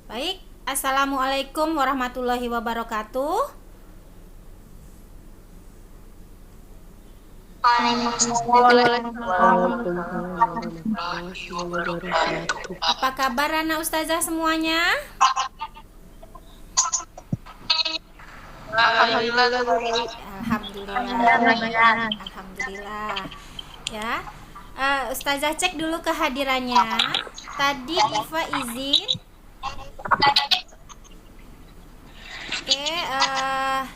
Baik, Assalamualaikum warahmatullahi wabarakatuh. Apa kabar anak ustazah semuanya? Alhamdulillah. Ya, ustazah cek dulu kehadirannya. Tadi Iva izin. Oke,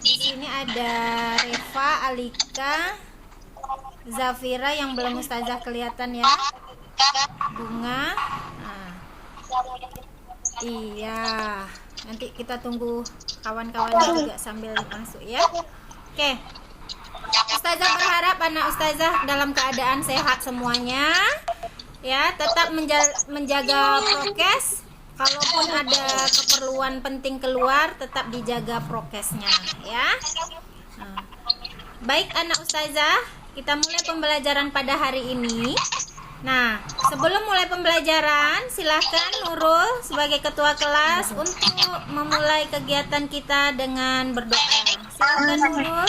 di sini ada Reva, Alika, Zafira yang belum ustazah kelihatan ya. Bunga. Nah, iya. Nanti kita tunggu kawan-kawannya juga sambil masuk ya. Oke. Ustazah berharap anak ustazah dalam keadaan sehat semuanya. Ya, tetap menjaga prokes. Kalaupun ada keperluan penting keluar, tetap dijaga prokesnya ya. Nah, baik anak ustazah, kita mulai pembelajaran pada hari ini. Nah, sebelum mulai pembelajaran, silahkan Nurul sebagai ketua kelas untuk memulai kegiatan kita dengan berdoa. Silahkan Nurul.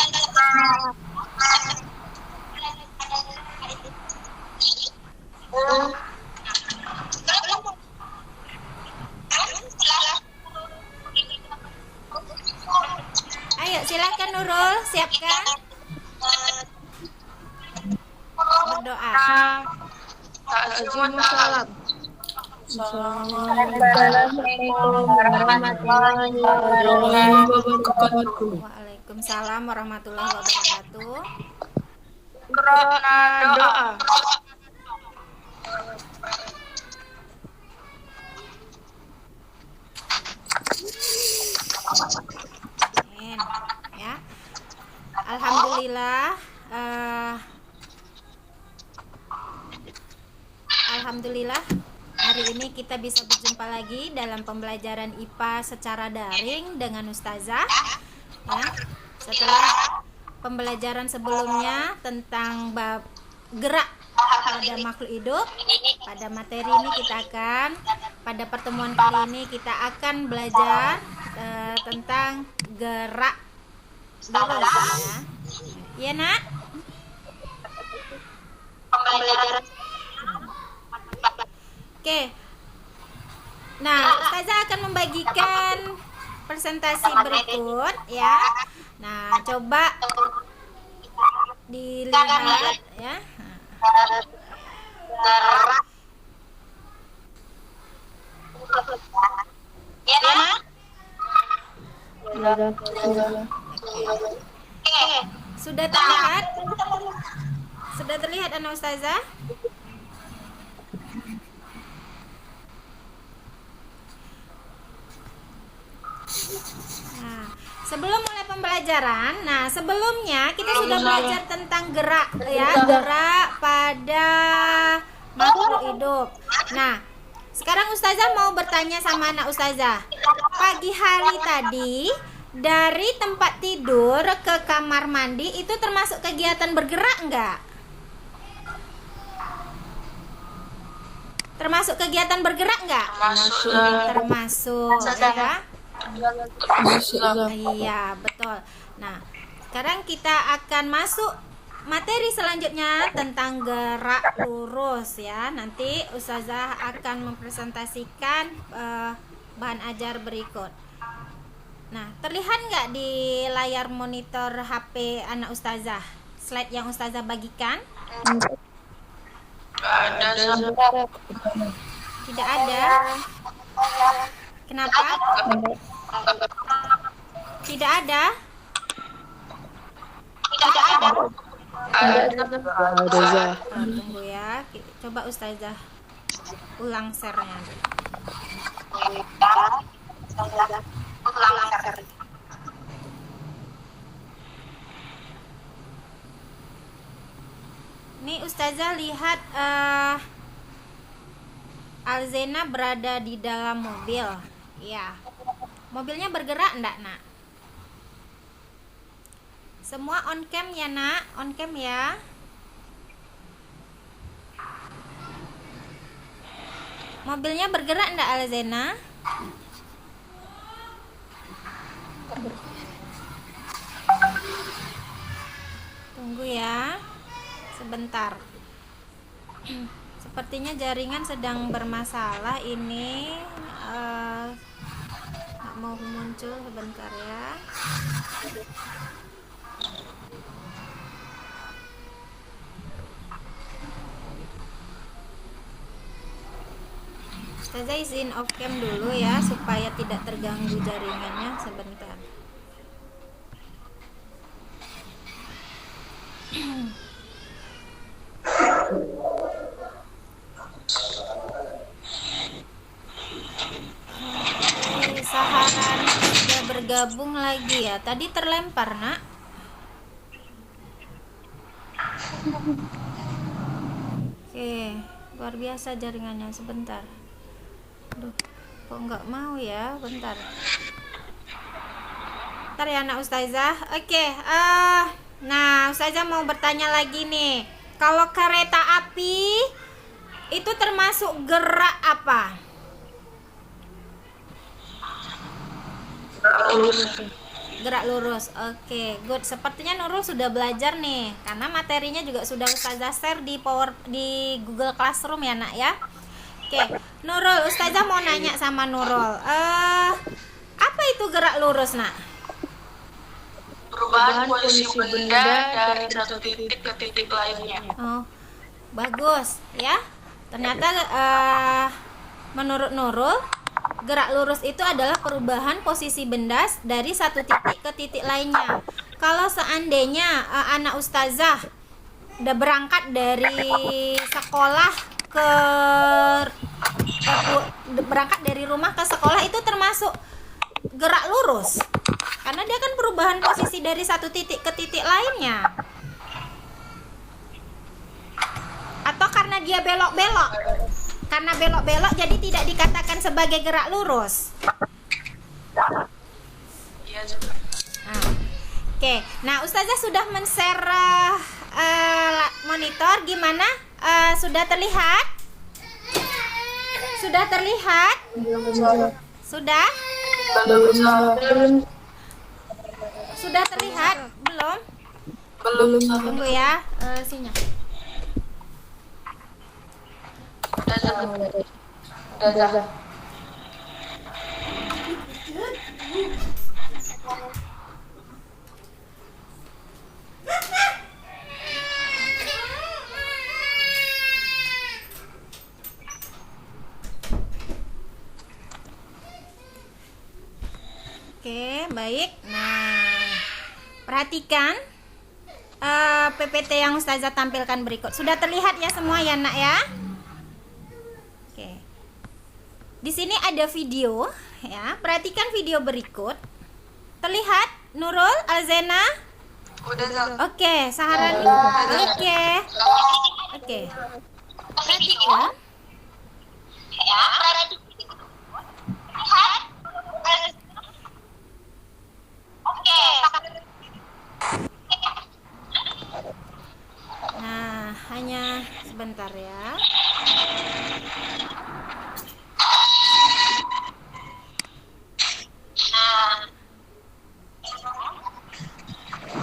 Ayo, silahkan Nurul, siapkan. Berdoa. Assalamualaikum. Waalaikumsalam warahmatullahi wabarakatuh. Doa. Amin. Ya. Alhamdulillah. Alhamdulillah. Hari ini kita bisa berjumpa lagi dalam pembelajaran IPA secara daring dengan ustazah. Ya. Setelah pembelajaran sebelumnya tentang bab gerak pada makhluk hidup, pada materi ini pada pertemuan kali ini kita akan belajar tentang gerak lurus ya. Iya nak? Pembelajaran. Oke. Nah, ustazah akan membagikan presentasi berikut ya. Nah, coba dilihat ya. Sudah terlihat? Sudah terlihat anak ustazah? Nah, sebelum mulai pembelajaran, sebelumnya kita sudah belajar tentang gerak ya, gerak pada makhluk hidup. Nah, sekarang ustazah mau bertanya sama anak ustazah. Pagi hari tadi dari tempat tidur ke kamar mandi itu termasuk kegiatan bergerak enggak? Termasuk kegiatan bergerak enggak? Termasuk ya. Iya, betul. Nah, sekarang kita akan masuk materi selanjutnya tentang gerak lurus ya. Nanti ustazah akan mempresentasikan bahan ajar berikut. Nah, terlihat nggak di layar monitor HP anak ustazah slide yang ustazah bagikan? Tidak ada. Kenapa? Tidak ada. Tunggu ya. Coba ustazah ulang share-nya. Ini ustazah lihat Alzena berada di dalam mobil. Ya. Mobilnya bergerak enggak, nak? Semua on cam ya, nak? On cam ya. Mobilnya bergerak enggak, Alzena? Tunggu ya, sebentar. Sepertinya jaringan sedang bermasalah ini. Nggak mau muncul, sebentar ya. Ustazah izin off cam dulu ya supaya tidak terganggu jaringannya, sebentar. Saharan sudah bergabung lagi ya. Tadi terlempar, Nak. Oke, luar biasa jaringannya, sebentar. Aduh, kok nggak mau ya? Bentar. Bentar ya, Nak Ustazah. Oke, nah Ustazah mau bertanya lagi nih. Kalau kereta api itu termasuk gerak apa? Gerak lurus. Oke, good. Sepertinya Nurul sudah belajar nih, karena materinya juga sudah Ustazah share di Google Classroom ya, Nak ya. Oke, Nurul, Ustazah mau nanya sama Nurul. Apa itu gerak lurus, Nak? Perubahan posisi benda dari satu titik ke titik lainnya. Oh, bagus ya. Ternyata menurut Nurul, gerak lurus itu adalah perubahan posisi benda dari satu titik ke titik lainnya. Kalau seandainya anak Ustazah udah berangkat dari sekolah berangkat dari rumah ke sekolah, itu termasuk gerak lurus karena dia kan perubahan posisi dari satu titik ke titik lainnya. Atau karena dia belok-belok, karena belok-belok jadi tidak dikatakan sebagai gerak lurus. Iya. Oke, nah Ustazah sudah men-share monitor, gimana? Sudah terlihat? Sudah terlihat? Sudah? Sudah terlihat? Belum? Belum. Tunggu ya, sinyal. Udah. Oke, baik. Nah, perhatikan PPT yang Ustazah tampilkan berikut. Sudah terlihat ya semua ya, Nak ya? Oke. Di sini ada video ya. Perhatikan video berikut. Terlihat Nurul, Alzena? Udah. Oke, Saharani. Oke. Perhatikan. Nah, hanya sebentar ya.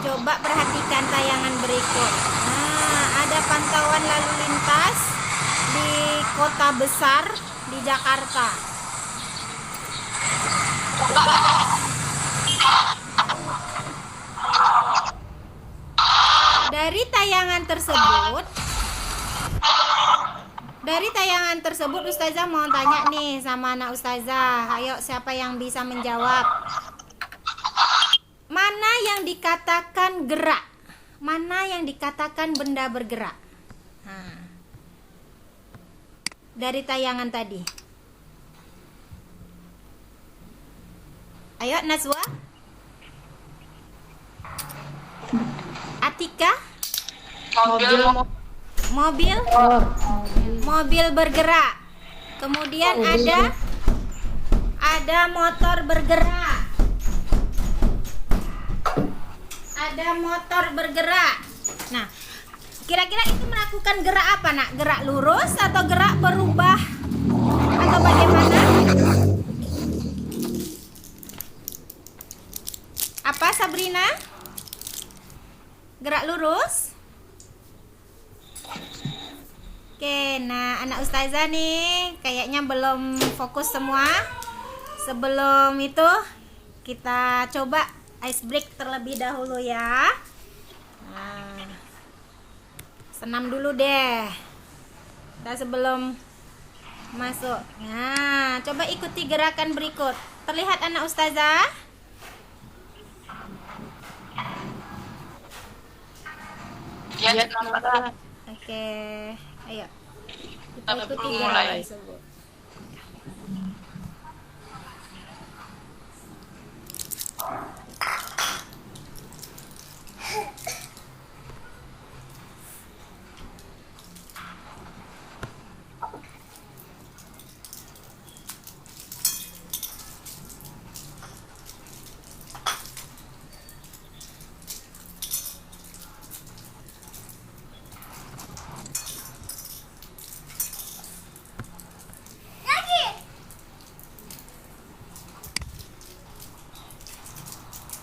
Coba perhatikan tayangan berikut. Nah, ada pantauan lalu lintas di kota besar di Jakarta. Dari tayangan tersebut Ustazah mau tanya nih sama anak Ustazah. Ayo, siapa yang bisa menjawab? Mana yang dikatakan gerak? Mana yang dikatakan benda bergerak? Nah, dari tayangan tadi. Ayo, Nazwa. Atika? Mobil bergerak. Kemudian ada motor bergerak. Ada motor bergerak. Nah, kira-kira itu melakukan gerak apa, Nak? Gerak lurus atau gerak berubah atau bagaimana? Apa Sabrina? Gerak lurus. Oke, nah anak ustazah nih kayaknya belum fokus semua. Sebelum itu kita coba ice break terlebih dahulu ya. Nah, senam dulu deh. Kita sebelum masuk. Nah, coba ikuti gerakan berikut. Terlihat anak ustazah? Ya, nampak. Oke, ayo. Kita Kita ikuti mulai. gerakan tersebut.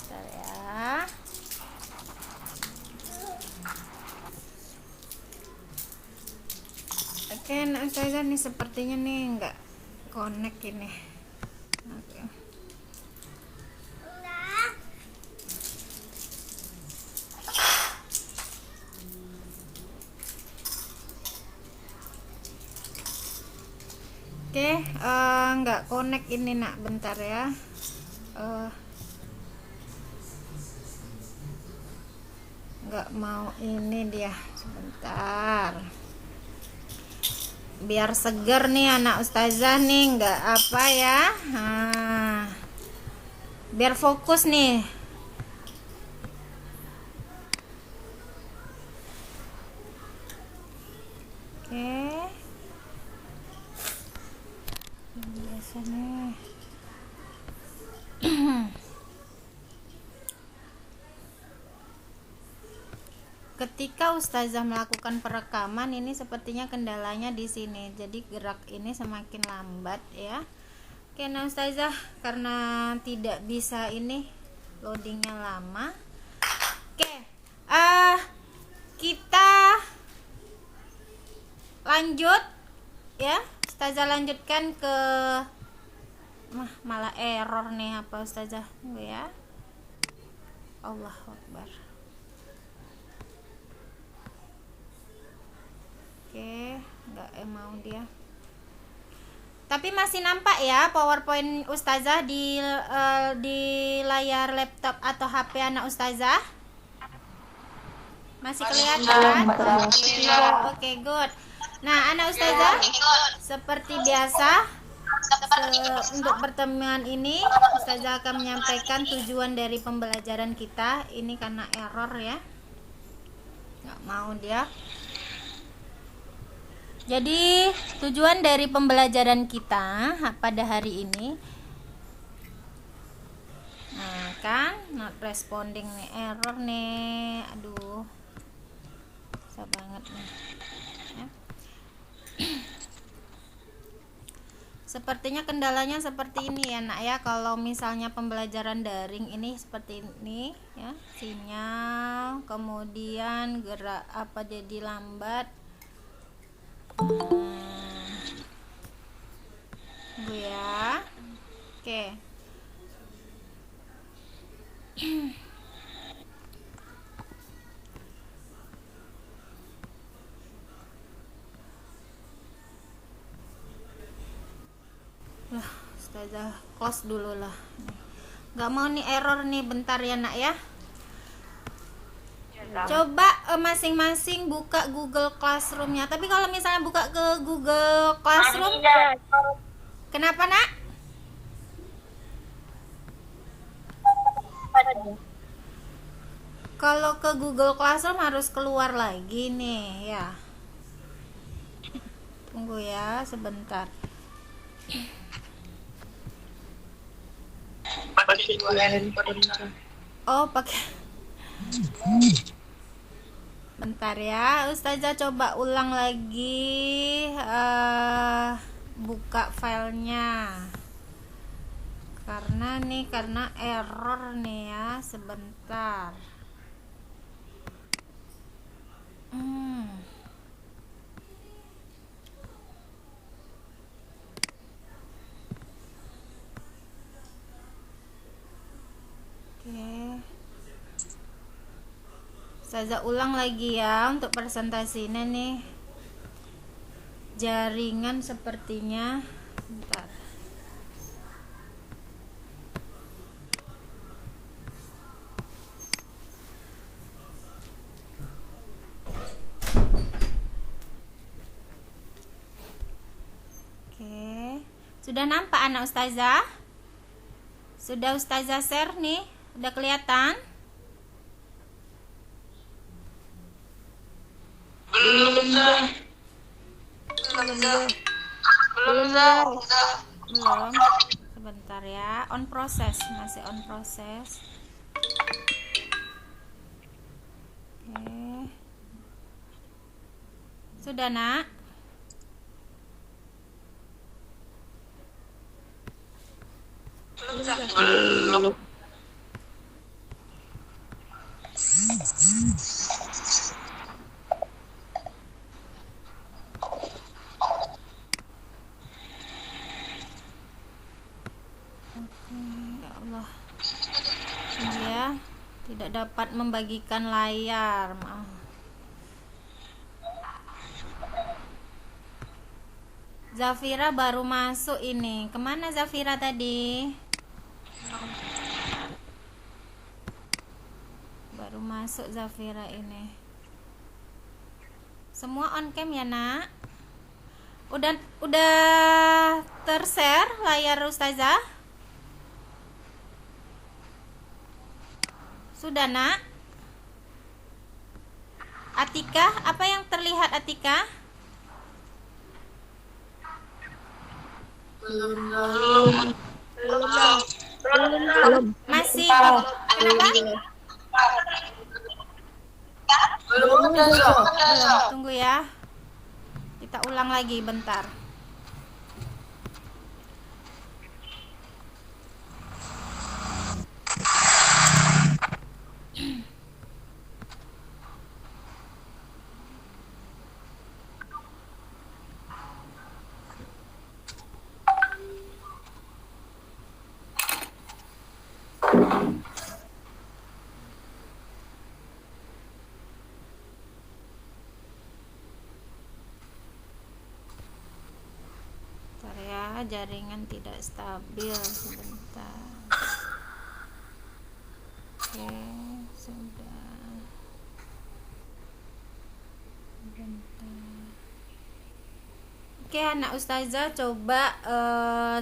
Bentar ya. Oke, anak ustazah nih sepertinya nih nggak connect ini. Oke. Oke, nggak connect ini nak, bentar ya. Nggak mau ini dia, sebentar. Biar seger nih anak ustazah nih, nggak apa ya. Nah, biar fokus nih. Oke. Biasa nih. Ketika ustazah melakukan perekaman ini sepertinya kendalanya di sini. Jadi gerak ini semakin lambat ya. Oke, nah ustazah karena tidak bisa ini loadingnya lama. Oke, kita lanjut ya. Ustazah lanjutkan ke malah error nih apa ustazah? Tunggu ya. Allahu Akbar. Oke, nggak mau dia. Tapi masih nampak ya PowerPoint ustazah di layar laptop atau HP anak ustazah? Masih kelihatan? Oke, good. Nah, anak ustazah, seperti biasa untuk pertemuan ini ustazah akan menyampaikan tujuan dari pembelajaran kita. Ini karena error ya, nggak mau dia. Jadi tujuan dari pembelajaran kita pada hari ini, nah kan not responding nih, error nih, aduh susah banget nih ya. Sepertinya kendalanya seperti ini ya nak ya, kalau misalnya pembelajaran daring ini seperti ini ya, sinyal kemudian gerak apa jadi lambat. Bu ya. Oke. Lah, ustazah close dulu lah. Nggak mau nih error nih, bentar ya nak ya. Coba masing-masing buka Google Classroom-nya. Tapi kalau misalnya buka ke Google Classroom, kenapa nak? Kalau ke Google Classroom harus keluar lagi nih ya. Tunggu ya sebentar. Oh, pakai. Bentar ya, ustazah coba ulang lagi buka filenya. karena error nih ya, sebentar. Oke. Saya ulang lagi ya untuk presentasinya nih. Jaringan sepertinya. Bentar. Oke. Sudah nampak anak ustazah? Sudah ustazah share nih? Udah kelihatan? Belum, Zah. Belum. Sebentar ya. On proses, masih on proses. Oke. Sudah, Nak? Belum. Ya Allah. Dia tidak dapat membagikan layar. Maaf. Zafira baru masuk ini. Kemana Zafira tadi? Baru masuk Zafira ini. Semua on cam ya, Nak? Udah tershare layar ustazah? Sudah, Nak? Atika, apa yang terlihat Atika? Belum. Masih kenapa? Belum, Zah. Belum, tunggu ya. Kita ulang lagi bentar. Bentar ya, jaringan tidak stabil sebentar. Oke, sudah. Bentar. Oke, anak ustazah coba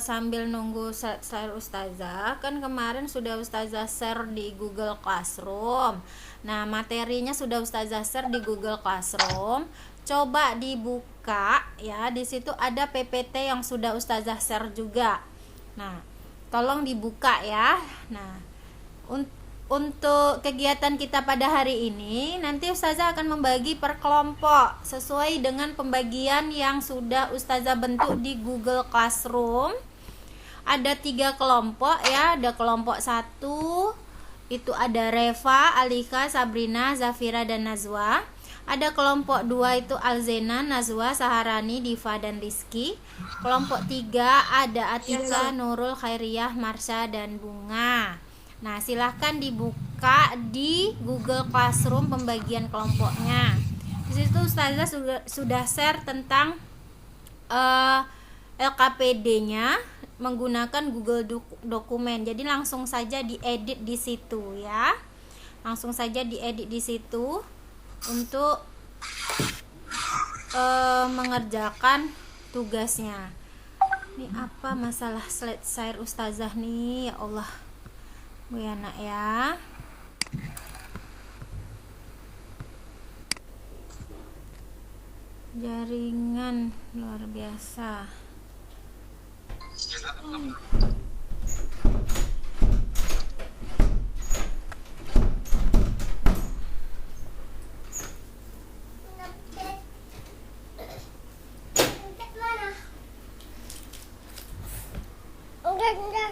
sambil nunggu share ustazah. Kan kemarin sudah ustazah share di Google Classroom. Nah, materinya sudah ustazah share di Google Classroom. Coba dibuka ya, di situ ada PPT yang sudah ustazah share juga. Nah, tolong dibuka ya. Nah, untuk kegiatan kita pada hari ini, nanti ustazah akan membagi per kelompok sesuai dengan pembagian yang sudah ustazah bentuk di Google Classroom. Ada 3 kelompok ya. Ada kelompok 1 itu ada Reva, Alika, Sabrina, Zafira, dan Nazwa. Ada kelompok 2 itu Alzena, Nazwa, Saharani, Diva, dan Rizky. Kelompok 3 ada Atika, Nurul, Khairiyah, Marsha, dan Bunga. Nah, silahkan dibuka di Google Classroom pembagian kelompoknya. Di situ ustazah sudah share tentang LKPD-nya menggunakan Google Dokumen. Jadi langsung saja diedit di situ ya. Langsung saja diedit di situ untuk mengerjakan tugasnya. Ini apa masalah slide ustazah nih, ya Allah. Bu ya, Nak ya. Jaringan luar biasa. Enggak.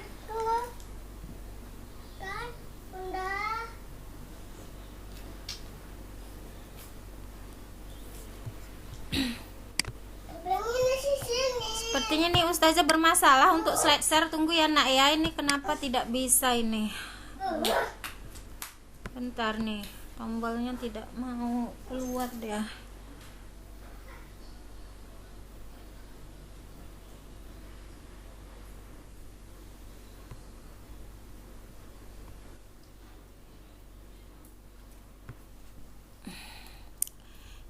Sepertinya nih Ustazah bermasalah untuk slide share. Tunggu ya nak ya, ini kenapa tidak bisa ini. Bentar nih, tombolnya tidak mau keluar dia.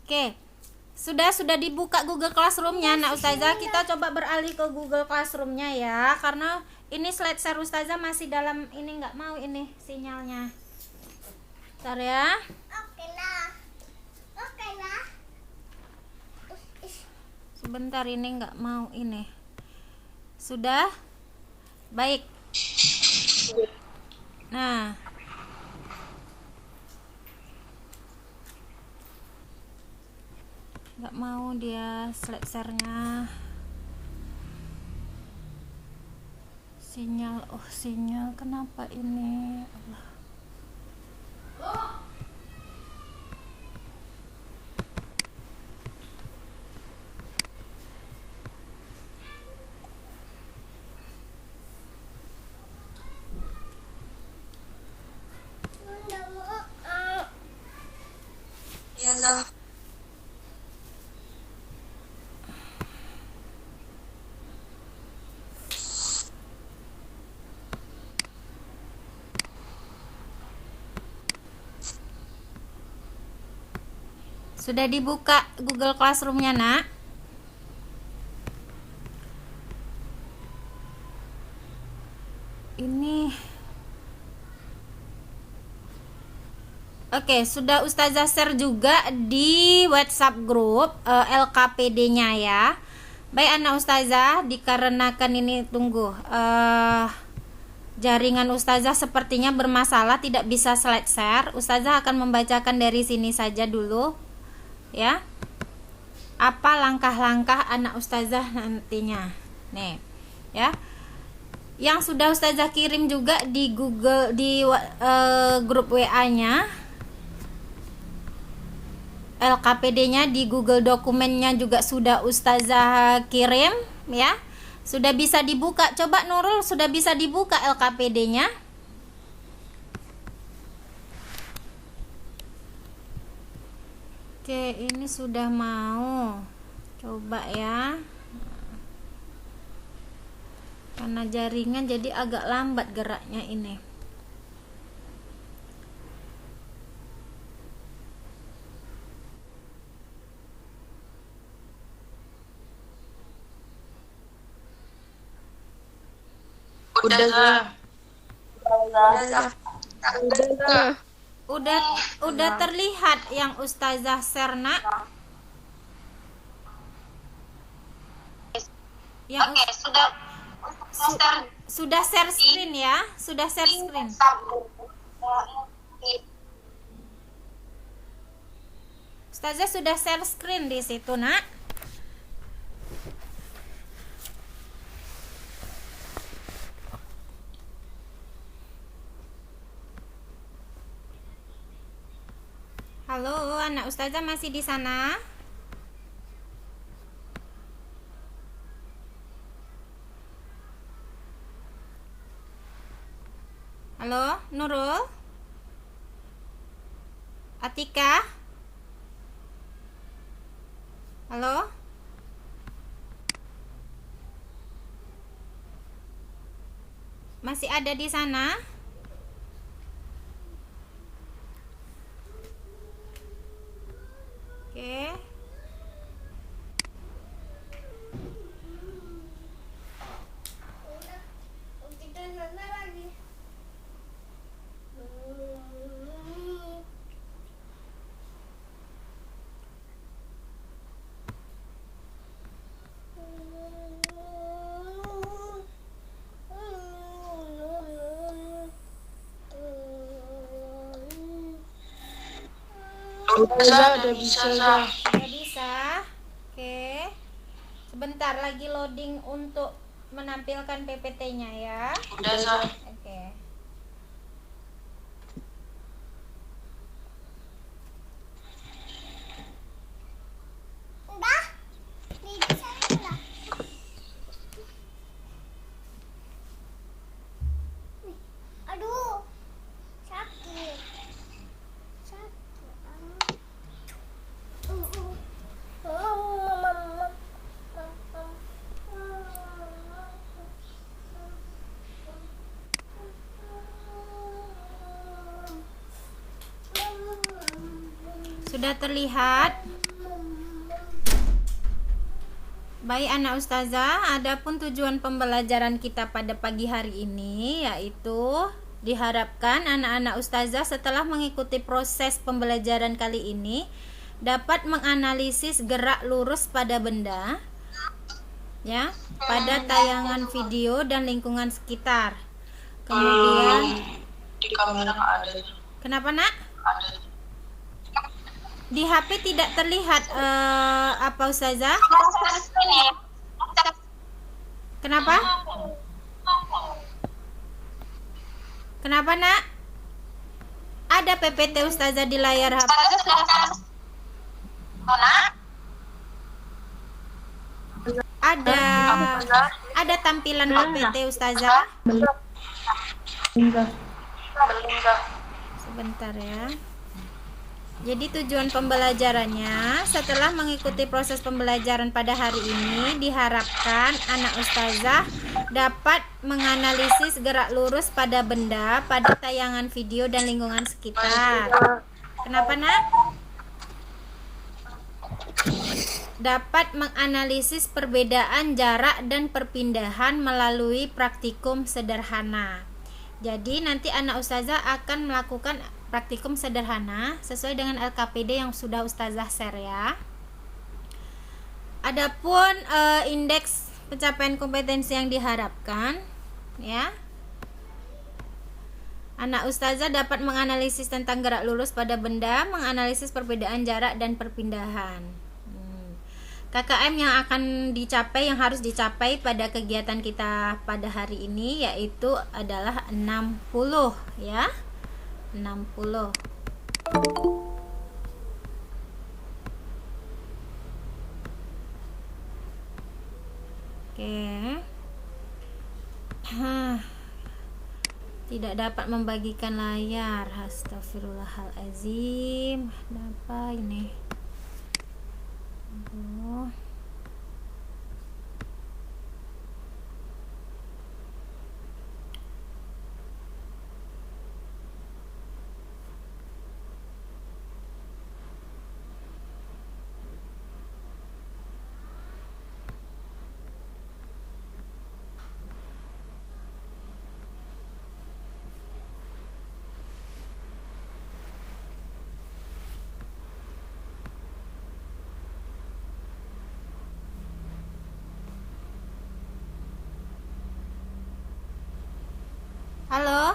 Oke, sudah dibuka Google Classroom-nya. Nah Ustazah, kita coba beralih ke Google Classroom-nya ya, karena ini slide share Ustazah masih dalam ini, nggak mau ini sinyalnya. Bentar ya. Sebentar, ini nggak mau ini. Sudah? Baik. Nah, nggak mau dia slide share-nya. Sinyal, sinyal kenapa ini? Allah. Iya. Sudah dibuka Google Classroom-nya nak? Ini oke, sudah Ustazah share juga di WhatsApp grup LKPD-nya ya. Baik anak Ustazah, dikarenakan ini tunggu jaringan Ustazah sepertinya bermasalah, tidak bisa slide share. Ustazah akan membacakan dari sini saja dulu ya. Apa langkah-langkah anak Ustazah nantinya? Nih, ya. Yang sudah Ustazah kirim juga di Google di grup WA-nya. LKPD-nya di Google dokumennya juga sudah Ustazah kirim ya. Sudah bisa dibuka. Coba Nurul, sudah bisa dibuka LKPD-nya? Oke, ini sudah mau. Coba ya. Karena jaringan jadi agak lambat geraknya ini. Udah terlihat yang Ustazah share nak? Yang sudah share screen ya? Sudah share screen. Ustazah sudah share screen di situ nak? Halo, anak Ustazah masih di sana? Halo, Nurul? Atika? Halo? Masih ada di sana? Oke. Udah bisa. Udah bisa. Oke. Sebentar lagi loading untuk menampilkan PPT-nya ya. Udah, Sa. Oke. Aduh, sakit. Sudah terlihat? Baik anak ustazah, adapun tujuan pembelajaran kita pada pagi hari ini yaitu diharapkan anak-anak ustazah setelah mengikuti proses pembelajaran kali ini dapat menganalisis gerak lurus pada benda ya, pada tayangan video dan lingkungan sekitar. Kemudian Di kamera nggak ada. kenapa nak? Ada. Di HP tidak terlihat apa ustazah? Kenapa? Kenapa nak? Ada PPT ustazah di layar HP. Ada tampilan PPT ustazah. Sebentar ya. Jadi tujuan pembelajarannya setelah mengikuti proses pembelajaran pada hari ini diharapkan anak ustazah dapat menganalisis gerak lurus pada benda pada tayangan video dan lingkungan sekitar. Kenapa nak? Dapat menganalisis perbedaan jarak dan perpindahan melalui praktikum sederhana. Jadi nanti anak ustazah akan melakukan praktikum sederhana sesuai dengan LKPD yang sudah ustazah share ya. Adapun indeks pencapaian kompetensi yang diharapkan ya, anak ustazah dapat menganalisis tentang gerak lurus pada benda, menganalisis perbedaan jarak dan perpindahan. KKM yang akan dicapai, yang harus dicapai pada kegiatan kita pada hari ini yaitu adalah 60 ya. 60. Oke. Tidak dapat membagikan layar. Astagfirullahalazim. Apa ini? Aduh. Halo?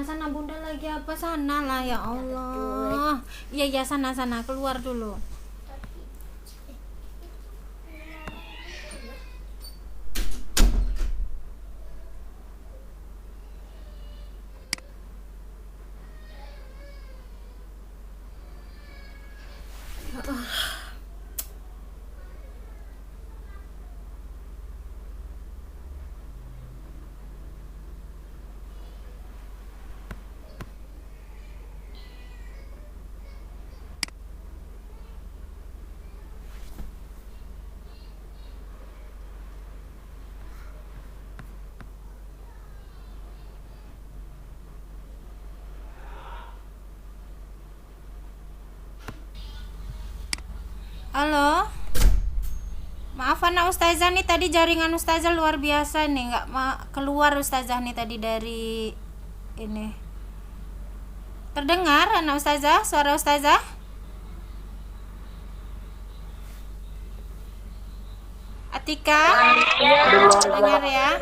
Sana bunda lagi apa, sana lah ya Allah. Iya sana keluar dulu. Halo. Maaf anak Ustazah nih, tadi jaringan Ustazah luar biasa nih, nggak keluar Ustazah nih tadi dari ini. Terdengar anak Ustazah, suara Ustazah? Atika? Dengar ya?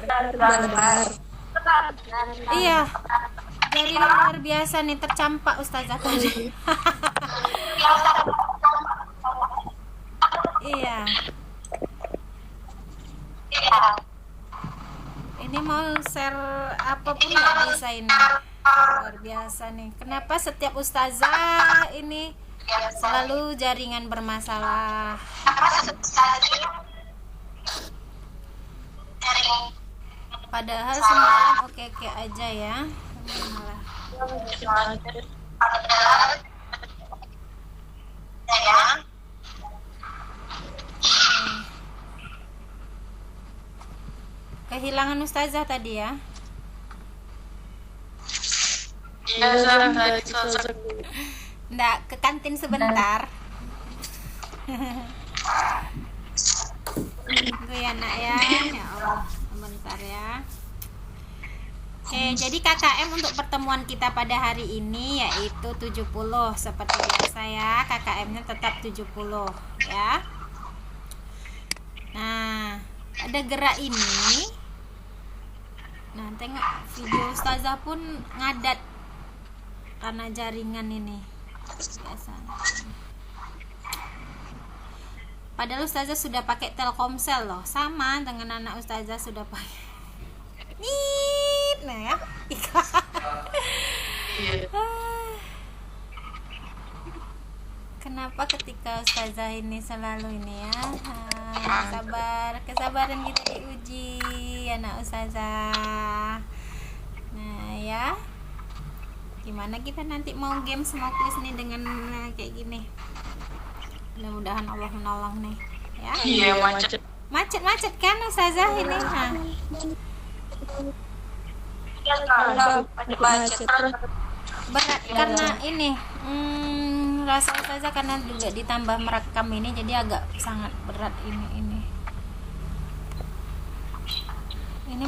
Iya. Jaringan luar biasa nih, tercampak Ustazah tadi. Iya. Ini mau share apapun nggak bisa ini. Luar biasa nih. Kenapa setiap ustazah ini selalu jaringan bermasalah? Padahal semalam oke-oke aja ya. Malah. Kehilangan ustazah tadi ya. Iya, Nggak, ke kantin sebentar. Tunggu ya nak ya. Ya Allah, sebentar ya. Oke, jadi KKM untuk pertemuan kita pada hari ini yaitu 70. Seperti biasa ya, KKM-nya tetap 70 ya. Nah, ada gerak ini. Nah, tengok video ustazah pun ngadat karena jaringan ini. Biasa. Padahal ustazah sudah pakai Telkomsel loh, sama dengan anak ustazah sudah pakai. Nah ya. Kenapa ketika ustazah ini selalu ini ya? Sabar, kesabaran kita diuji anak ustazah. Nah ya, gimana kita nanti mau game mau quiz nih dengan kayak gini. Mudah-mudahan Allah menolong nih ya. Iya, Macet kan ustazah ini. Nah. Berat karena ini rasa ustazah karena juga ditambah merekam ini jadi agak sangat berat ini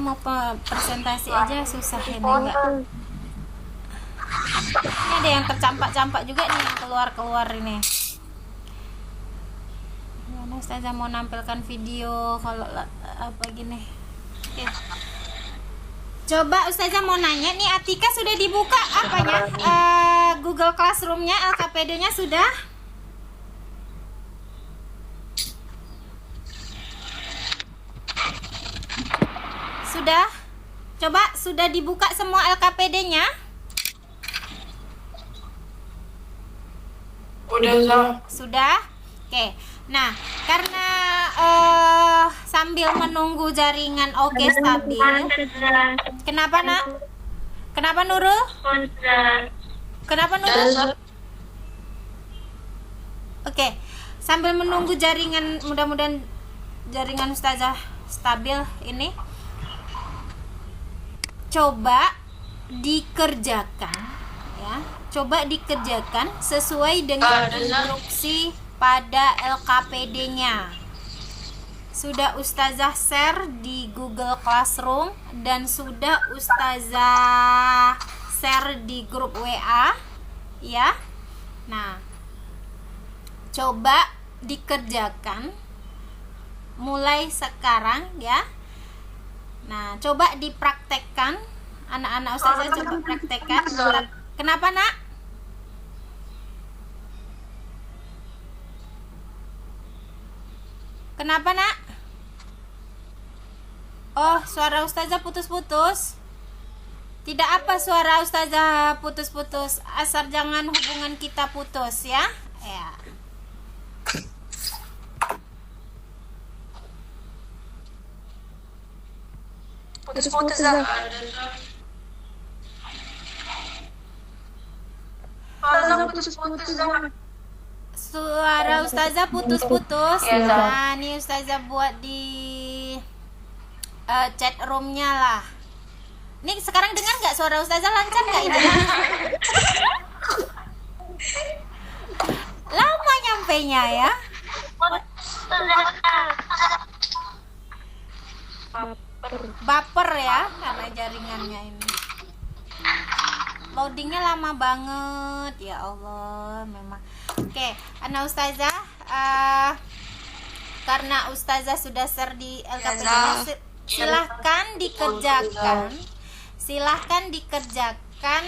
mau presentasi aja susah ini enggak. Ini ada yang tercampak-campak juga nih yang keluar ini. Gimana ustazah mau nampilkan video kalau apa gini. Oke. Coba ustazah mau nanya nih, Atika sudah dibuka apanya? Google Classroom-nya, LKPD-nya sudah? Sudah? Coba sudah dibuka semua LKPD-nya? Sudah? Oke. Nah, karena sambil menunggu jaringan oke stabil. Kenapa nak? Kenapa Nurul? Kenapa Nurul? Oke. Sambil menunggu jaringan, mudah-mudahan jaringan ustazah stabil ini. Coba dikerjakan ya. Coba dikerjakan sesuai dengan instruksi pada LKPD-nya. Sudah ustazah share di Google Classroom dan sudah ustazah share di grup WA ya. Nah, coba dikerjakan mulai sekarang ya. Nah, coba dipraktekkan anak-anak ustazah, coba praktekkan. Kenapa nak? Kenapa nak? Oh, suara ustazah putus-putus. Tidak apa suara ustazah putus-putus, asal jangan hubungan kita putus ya. Ya. Putus-putus lah. Suara ustazah putus-putus. Nah, ini ustazah buat di chat roomnya lah. Nih sekarang dengar nggak suara ustazah lancar nggak ini? Lama nyampenya ya. Baper ya karena jaringannya ini. Loadingnya lama banget ya Allah memang. Oke, Ana Ustazah, karena Ustazah sudah share di LKPD, silahkan dikerjakan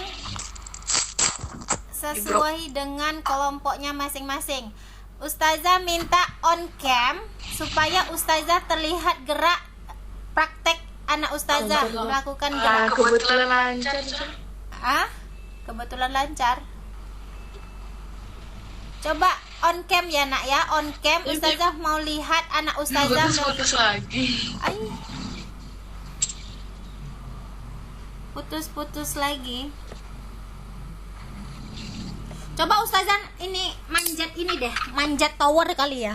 sesuai dengan kelompoknya masing-masing. Ustazah minta on cam supaya Ustazah terlihat gerak praktek anak Ustazah melakukan gerak. Kebetulan lancar. Kebetulan lancar. Coba on cam ya nak ya, on cam. Ustazah mau lihat anak Ustazah Putus lagi. Putus lagi. Coba Ustazah ini manjat tower kali ya.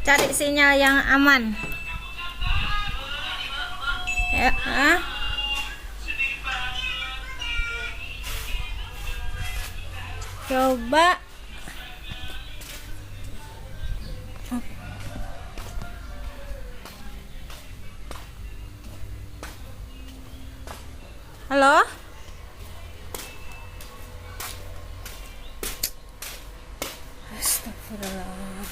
Cari sinyal yang aman. Ya, coba. Halo? Astagfirullah.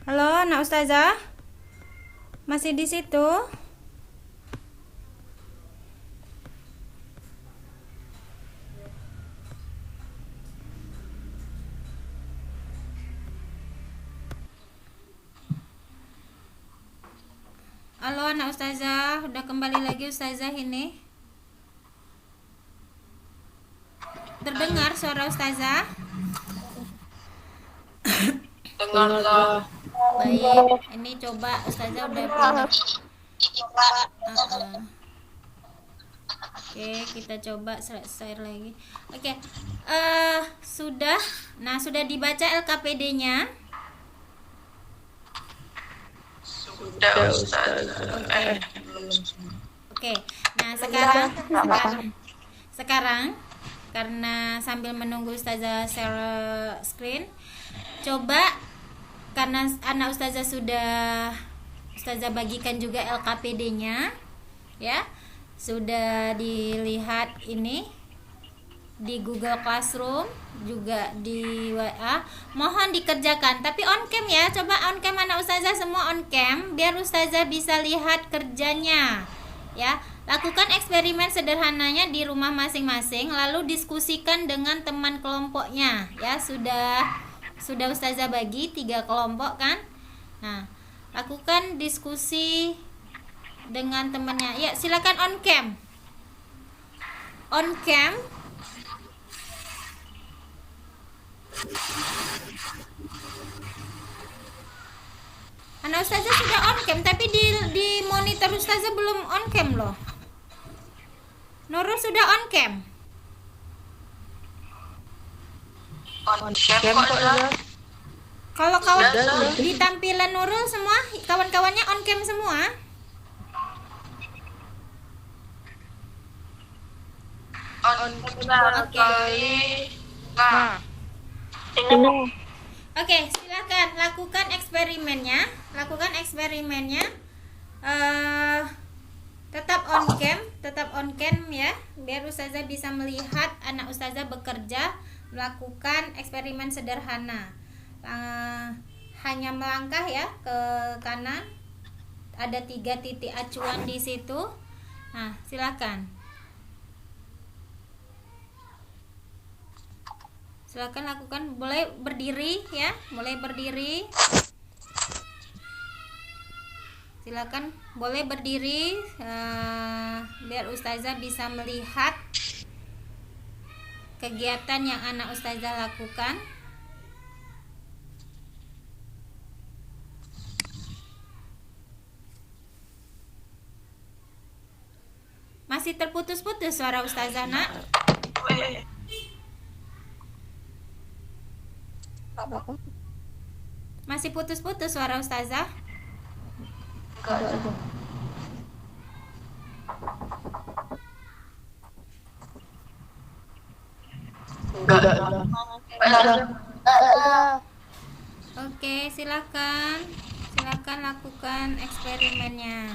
Halo, Nak Ustazah? Masih di situ? Halo, Anak Ustazah, udah kembali lagi Ustazah ini. Terdengar suara Ustazah? Dengarlah. Baik, ini coba Ustazah udah pindah. Oke, kita coba share lagi. Oke, sudah. Nah, sudah dibaca LKPD-nya. Sudah Ustazah. Oke. Nah, sekarang karena sambil menunggu Ustazah share screen, coba karena anak Ustazah sudah Ustazah bagikan juga LKPD-nya ya. Sudah dilihat ini di Google Classroom, juga di WA. Mohon dikerjakan, tapi on cam ya. Coba on cam anak Ustazah semua on cam biar Ustazah bisa lihat kerjanya. Ya, lakukan eksperimen sederhananya di rumah masing-masing lalu diskusikan dengan teman kelompoknya. Ya, sudah Ustazah bagi 3 kelompok kan? Nah, lakukan diskusi dengan temannya. Ya, silakan on cam. On cam. Anak Ustazah sudah on cam, tapi di monitor Ustazah belum on cam loh. Nurul sudah on cam. On cam kok lah. Kalau kawan di tampilan Nurul semua kawan-kawannya on cam semua. On cam kali. Nah. Oke, silakan lakukan eksperimennya. Tetap on cam ya, biar Ustazah bisa melihat anak Ustazah bekerja melakukan eksperimen sederhana. Hanya melangkah ya ke kanan, ada 3 titik acuan di situ. Nah, silakan lakukan. Boleh berdiri ya, silakan boleh berdiri, biar Ustazah bisa melihat kegiatan yang anak Ustazah lakukan. Masih terputus-putus suara Ustazah, nak. Masih putus-putus suara Ustazah. Enggak. Oke, silakan lakukan eksperimennya.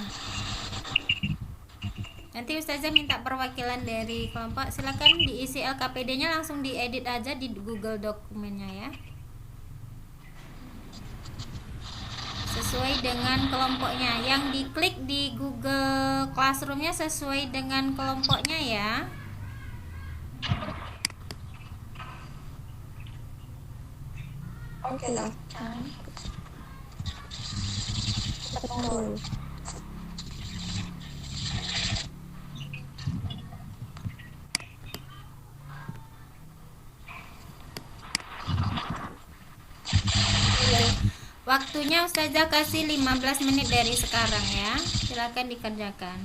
Nanti Ustazah minta perwakilan dari kelompok, silakan diisi LKPD-nya, langsung diedit aja di Google dokumennya ya, sesuai dengan kelompoknya. Yang diklik di Google Classroom-nya sesuai dengan kelompoknya ya. Oke. Waktunya Ustazah kasih 15 menit dari sekarang ya. Silakan dikerjakan.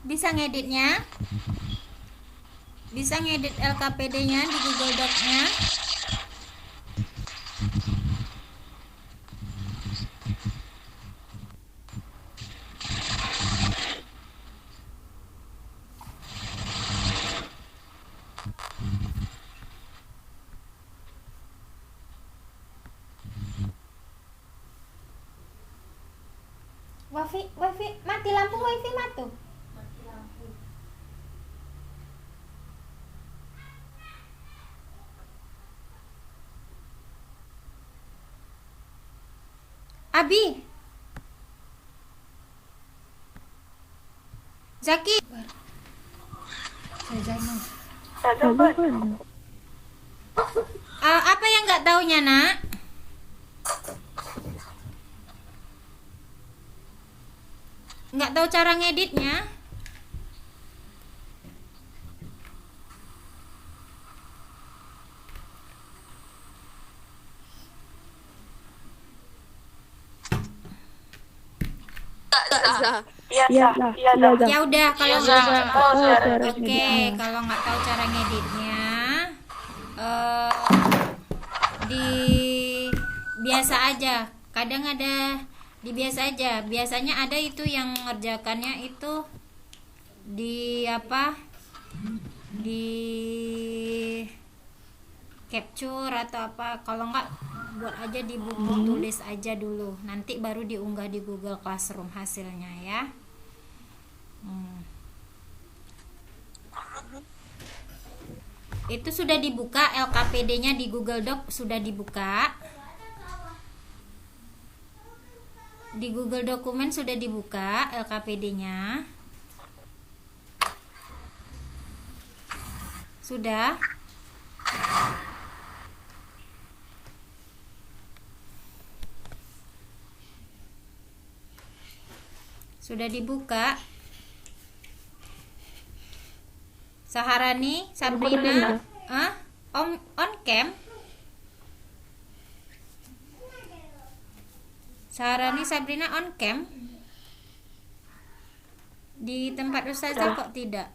Bisa ngeditnya? Bisa ngedit LKPD-nya di Google Doc-nya? Wifi mati, lampu wifi mati. Abi, Zaki, apa yang nggak taunya nak? Nggak tahu cara ngeditnya? Iya. Ya udah, kalau nggak oke, kalau nggak tahu cara ngeditnya, di biasa aja. Kadang ada di biasa aja. Biasanya ada itu yang ngerjakannya itu di apa? Di capture atau apa. Kalau nggak, buat aja di buku tulis aja dulu. Nanti baru diunggah di Google Classroom hasilnya ya. Itu sudah dibuka LKPD-nya di Google Doc, sudah dibuka. Di Google Dokumen sudah dibuka LKPD-nya. Sudah? Sudah dibuka. Saharani, Sabrina, on cam. Saharani, Sabrina on cam. Di tempat Ustazah kok tidak?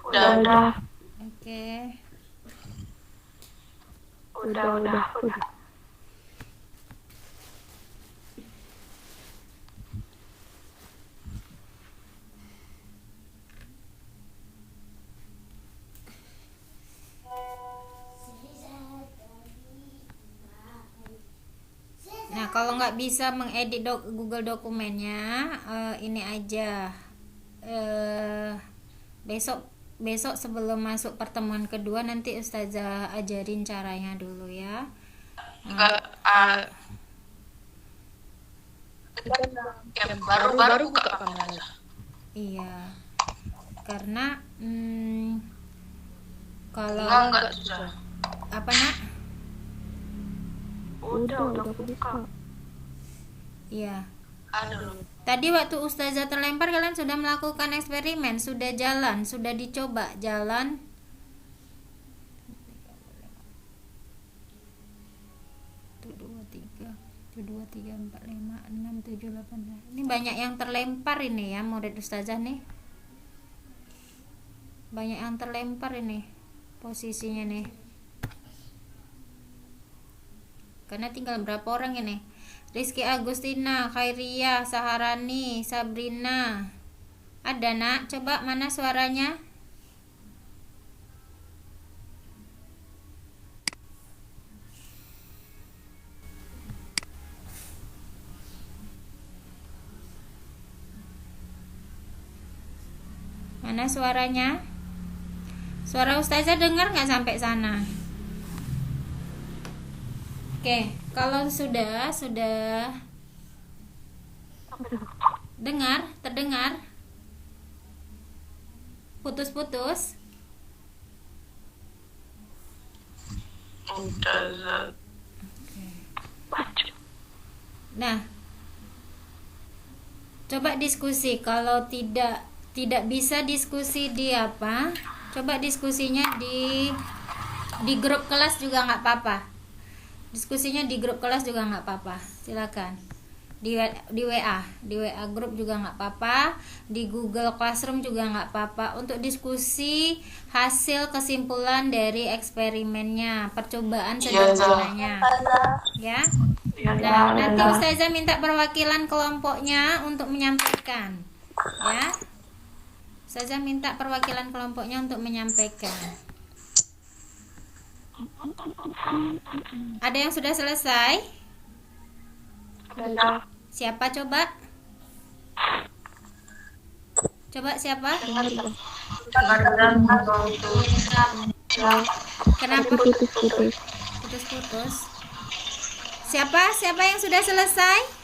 Udah. Oke. Udah. Nah, kalau nggak bisa mengedit Google dokumennya, ini aja. Besok besok sebelum masuk pertemuan kedua nanti Ustazah ajarin caranya dulu ya. Enggak, yang baru-baru buka kameranya. Iya, karena kalau Enggak sudah. apa nak? Udah buka. Iya. Aduh. Tadi waktu Ustazah terlempar kalian sudah melakukan eksperimen, sudah jalan, sudah dicoba jalan. Dua, tiga, 4, 5, 6, 7, 8. Ini banyak yang terlempar ini ya murid Ustazah nih. Banyak yang terlempar ini posisinya nih. Karena tinggal berapa orang ini? Rizky Agustina, Khairia, Saharani, Sabrina. Ada nak? Coba mana suaranya? Mana suaranya? Suara Ustazah dengar nggak sampai sana? Oke, kalau sudah terdengar, putus-putus. Udah. Nah, coba diskusi. Kalau tidak bisa diskusi di apa? Coba diskusinya di grup kelas juga nggak apa-apa. Diskusinya di grup kelas juga nggak apa-apa, silakan di WA grup juga nggak apa-apa, di Google Classroom juga nggak apa-apa, untuk diskusi hasil kesimpulan dari eksperimennya, percobaan sederhananya ya. Nah, nanti Ustazah minta perwakilan kelompoknya untuk menyampaikan ya. Ustazah minta perwakilan kelompoknya untuk menyampaikan. Ada yang sudah selesai? Siapa coba? Coba siapa? Kenapa putus-putus? Siapa yang sudah selesai?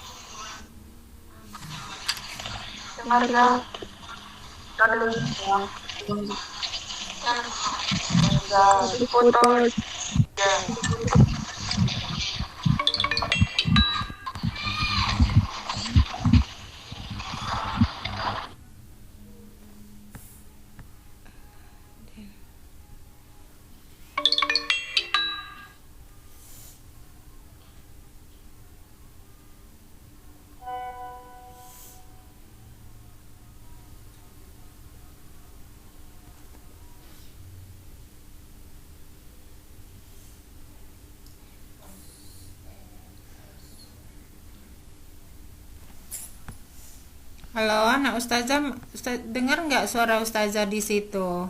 Halo, anak Ustazah, dengar nggak suara Ustazah di situ?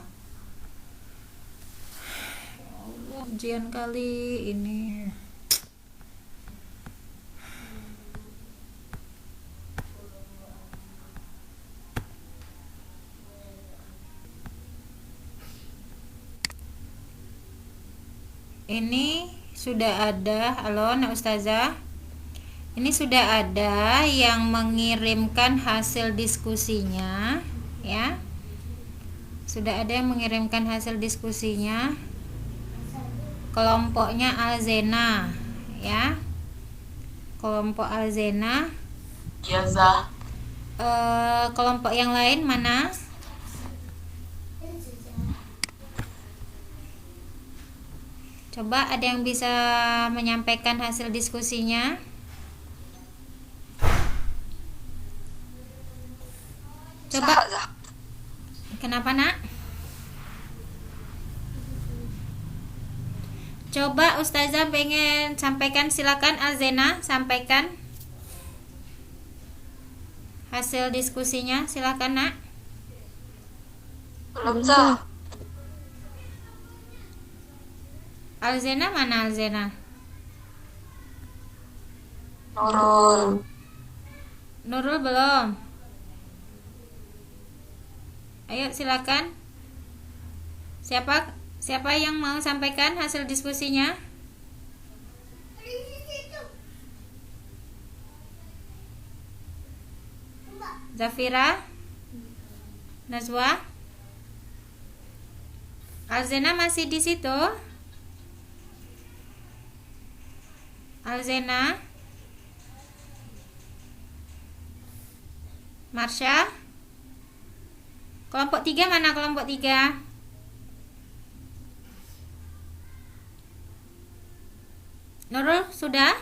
Ujian kali ini. Ini sudah ada, halo anak Ustazah. Ini sudah ada yang mengirimkan hasil diskusinya ya. Sudah ada yang mengirimkan hasil diskusinya. Kelompoknya Alzena ya. Kelompok Alzena. Ya, Zah. Kelompok yang lain mana? Coba ada yang bisa menyampaikan hasil diskusinya? Coba. Kenapa nak? Coba Ustazah pengen sampaikan, silakan Alzena sampaikan hasil diskusinya, silakan nak. Belum, Zah. Alzena mana Alzena? Nurul belum. Ayo silakan. Siapa yang mau sampaikan hasil diskusinya? Zafira, Najwa, Alzena masih di situ? Alzena, Marsha, kelompok 3 mana kelompok 3? Nurul sudah?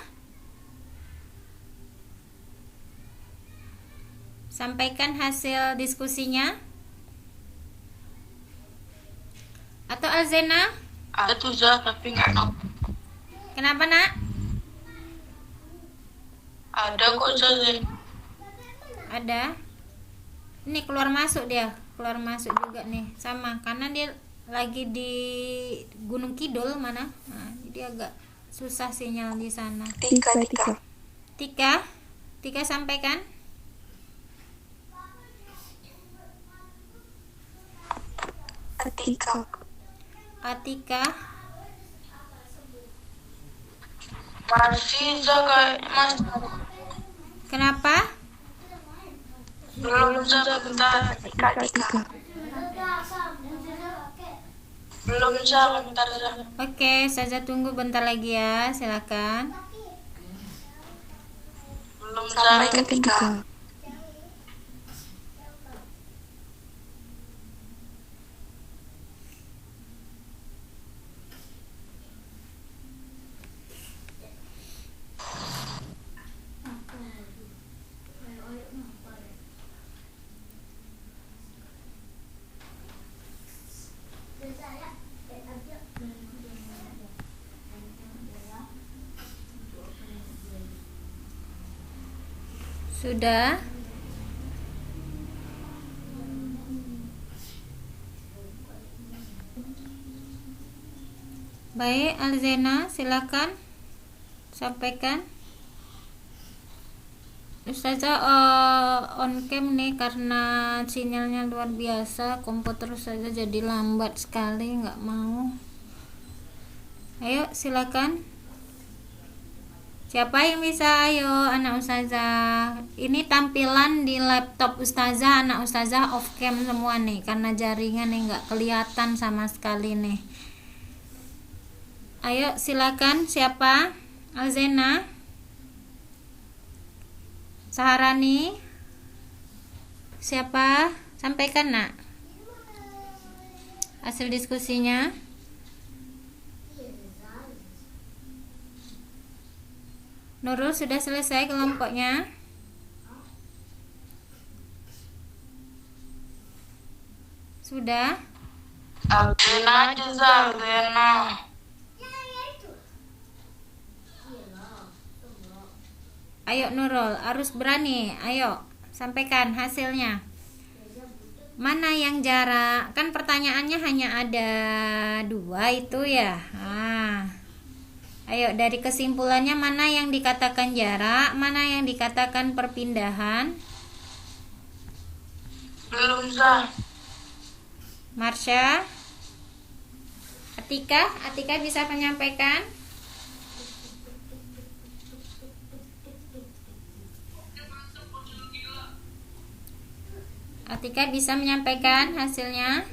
Sampaikan hasil diskusinya. Atau Alzena? Ada tuh Zah, tapi nggak tahu. Kenapa nak? Ada kok Zah. Ada. Ini keluar masuk dia, keluar masuk juga nih, sama karena dia lagi di Gunung Kidul mana. Nah, jadi agak susah sinyal di sana. Tika sampaikan. Atika. Masih Zah kayak Mas. Kenapa? Belum Zah, bentar. Belum Zah, bentar Zah. Oke, saja tunggu bentar lagi ya, silakan. Belum Zah. Sudah? Baik, Alzena, silakan sampaikan. Ustazah on cam nih karena sinyalnya luar biasa, komputer saja jadi lambat sekali, nggak mau. Ayo, silakan. Siapa yang bisa? Ayo, anak ustazah. Ini tampilan di laptop ustazah, anak ustazah off cam semua nih, karena jaringan nih nggak kelihatan sama sekali nih. Ayo, silakan. Siapa? Alzena, Saharani, siapa? Sampaikan nak hasil diskusinya. Nurul sudah selesai kelompoknya? Sudah? Alzena aja Zah, Alzena. Ayo Nurul, harus berani. Ayo, sampaikan hasilnya. Mana yang jarak? Kan pertanyaannya hanya ada 2 itu ya. Ayo, dari kesimpulannya mana yang dikatakan jarak, mana yang dikatakan perpindahan? Belum Zah. Marsha, Atika bisa menyampaikan? Atika bisa menyampaikan hasilnya?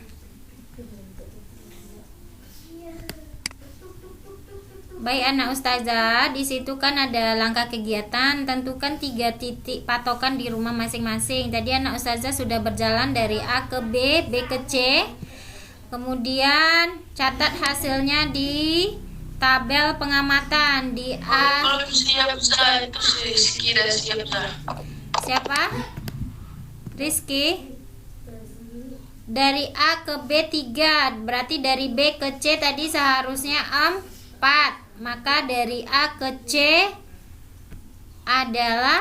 Baik anak ustazah, di situ kan ada langkah kegiatan, tentukan 3 titik patokan di rumah masing-masing. Tadi anak ustazah sudah berjalan dari A ke B, B ke C. Kemudian catat hasilnya di tabel pengamatan di A. Belum siap Zah, itu Rizky udah siap Zah. Siapa? Rizky. Dari A ke B 3, berarti dari B ke C tadi seharusnya 4. Maka dari A ke C adalah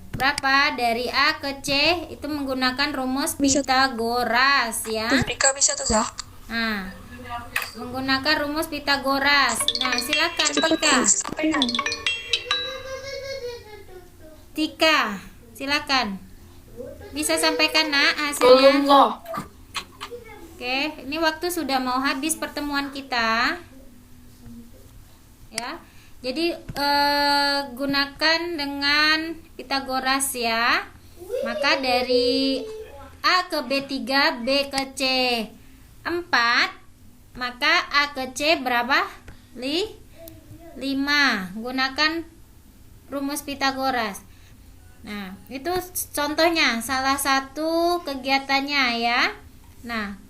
berapa? Dari A ke C itu menggunakan rumus Pitagoras ya. Bisa tuh Zah. Nah, menggunakan rumus Pitagoras. Nah, silakan Tika, silakan. Bisa sampaikan nak hasilnya? Oke, ini waktu sudah mau habis pertemuan kita. Ya. Jadi gunakan dengan Pitagoras ya. Maka dari A ke B3, B ke C 4, maka A ke C berapa? 5. Gunakan rumus Pitagoras. Nah, itu contohnya, salah satu kegiatannya ya. Nah,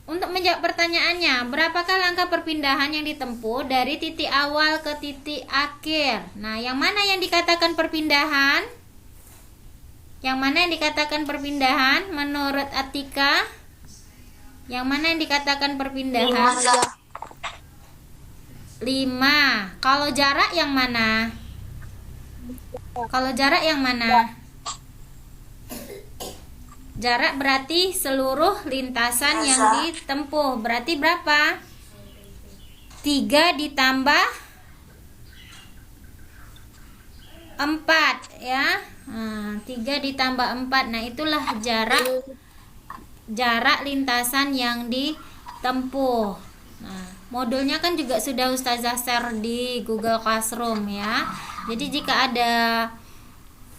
untuk menjawab pertanyaannya, berapakah langkah perpindahan yang ditempuh dari titik awal ke titik akhir? Nah, yang mana yang dikatakan perpindahan? Yang mana yang dikatakan perpindahan menurut Atika? Yang mana yang dikatakan perpindahan? 5. Kalau jarak yang mana? Kalau jarak yang mana? Jarak berarti seluruh lintasan yang ditempuh. Berarti berapa? 3 ditambah 4 ya. 3 ditambah 4. Nah, itulah jarak lintasan yang ditempuh. Nah, modulnya kan juga sudah Ustazah share di Google Classroom ya. Jadi jika ada